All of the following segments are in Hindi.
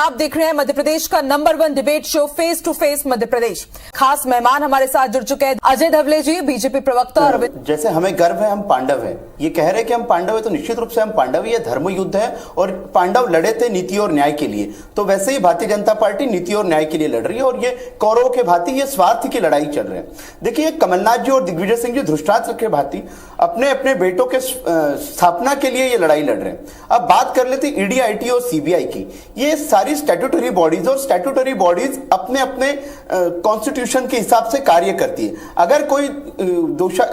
आप देख रहे हैं मध्य प्रदेश का number 1 debate show face to face Madhya Pradesh. खास मेहमान हमारे साथ जुड़ चुके हैं अजय धवले जी, बीजेपी प्रवक्ता। और जैसे हमें गर्व है हम पांडव हैं, ये कह रहे हैं कि हम पांडव है तो निश्चित रूप से हम पांडव, ये धर्म युद्ध है और पांडव लड़े थे नीति और न्याय के लिए, तो वैसे ही भारतीय जनता पार्टी नीति और न्याय के लिए लड़ रही है और ये कौरवों के भांति ये स्वार्थ की लड़ाई चल रही है। देखिए कमलनाथ जी और दिग्विजय सिंह जी धृष्टाष्ट्र के भांति अपने अपने बेटों के स्थापना के लिए ये लड़ाई लड़ रहे हैं। अब बात कर लेते ईडी, आईटी और सीबीआई की। ये सारी स्टैट्यूटरी बॉडीज और स्टैट्यूटरी बॉडीज अपने अपने कॉन्स्टिट्यूशन के हिसाब से कार्य करती है। अगर कोई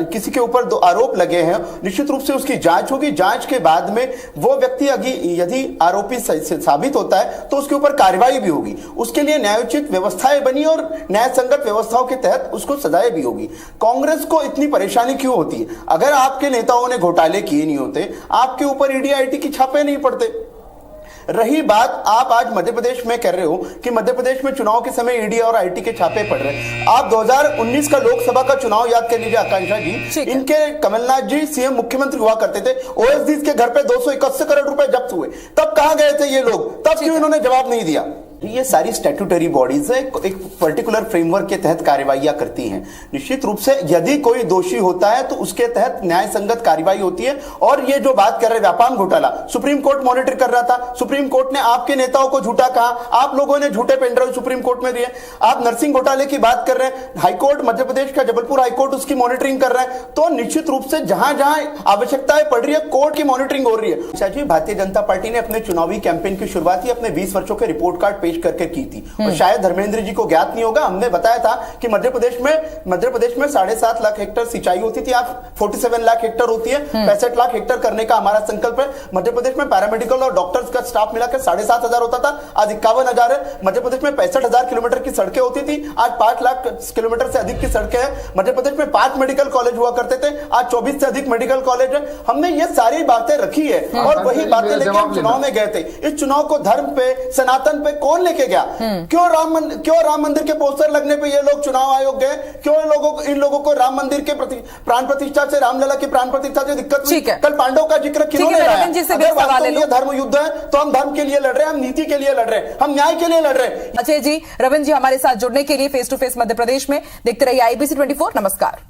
किसी के ऊपर 2 आरोप लगे हैं, निश्चित रूप से उसकी जांच होगी। जांच के बाद में वो व्यक्ति यदि आरोपी साबित होता है तो उसके ऊपर कार्रवाई भी होगी। उसके लिए न्यायोचित व्यवस्थाएं बनी और न्याय संगत व्यवस्थाओं के तहत उसको सजाएं भी होगी। कांग्रेस को इतनी परेशानी क्यों होती है? अगर आपके नेताओं ने घोटाले किए नहीं होते, आपके ऊपर ईडी, आईटी की छापे नहीं पड़ते। रही बात आप आज मध्य प्रदेश में कह रहे हो कि मध्य प्रदेश में चुनाव के समय ईडी और आईटी के छापे पड़ रहे हैं। आप 2019 का लोकसभा का चुनाव याद कर लीजिए आकांक्षा जी, इनके कमलनाथ जी सीएम मुख्यमंत्री हुआ करते थे, ओएसडी के घर पे 281 करोड़ रुपए जब्त हुए। तब कहां गए थे ये लोग? तब क्यों इन्होंने जवाब नहीं दिया? ये सारी स्टैट्यूटरी बॉडीज है, एक पर्टिकुलर फ्रेमवर्क के तहत कार्रवाइयां करती हैं। निश्चित रूप से यदि कोई दोषी होता है तो उसके तहत न्याय संगत कार्रवाई होती है। और ये जो बात कर रहे व्यापार घोटाला, सुप्रीम कोर्ट मॉनिटर कर रहा था, सुप्रीम कोर्ट ने आपके नेताओं को झूठा कहा, आप लोगों ने झूठे पेनड्राइव सुप्रीम कोर्ट में दिए। आप नर्सिंग घोटाले की बात कर रहे हैं, हाईकोर्ट मध्य प्रदेश का जबलपुर हाईकोर्ट उसकी मॉनिटरिंग कर रहा है। तो निश्चित रूप से जहां जहां आवश्यकताएं पड़ रही है कोर्ट की मॉनिटरिंग हो रही है। जी, भारतीय जनता पार्टी ने अपने चुनावी कैंपेन की शुरुआत ही अपने 20 वर्षों के रिपोर्ट कार्ड पेश करके की थी। और शायद धर्मेंद्र जी को ज्ञात नहीं होगा, हमने बताया था कि मध्य प्रदेश में 7.5 लाख हेक्टेयर सिंचाई होती थी, आज 47 लाख हेक्टेयर होती है। 65 लाख हेक्टेयर करने का हमारा संकल्प है। मध्य प्रदेश में पैरामेडिकल और डॉक्टर्स का स्टाफ मिलाकर 7,500 होता था, आज 51,000 है। मध्य प्रदेश में 65,000 किलोमीटर की सड़कें होती थी, आज 5 लाख किलोमीटर से अधिक की सड़कें हैं। मध्य प्रदेश में 5 मेडिकल कॉलेज हुआ करते थे, आज 24 से अधिक मेडिकल कॉलेज है। हमने ये सारी बातें रखी है और वही बातें लेके हम चुनाव में गए थे। इस चुनाव को धर्म पे, सनातन पे कौन लेके गया? क्यों राम मंदिर के पोस्टर लगने पे ये लोग चुनाव आयोग गए? क्यों इन लोगों को राम मंदिर के प्राण प्रतिष्ठा से, रामलला की प्राण प्रतिष्ठा से दिक्कत हुई? कल पांडव का जिक्र किन्होंने लाया? अगर वास्तव में ये धर्म युद्ध है तो हम धर्म के लिए लड़ रहे हैं, हम नीति के लिए लड़ रहे हैं, हम न्याय के लिए लड़ रहे हैं। अजय जी, रविंद्र जी हमारे साथ जुड़ने के लिए फेस टू फेस मध्य प्रदेश में देखते रहिए IBC 24। नमस्कार।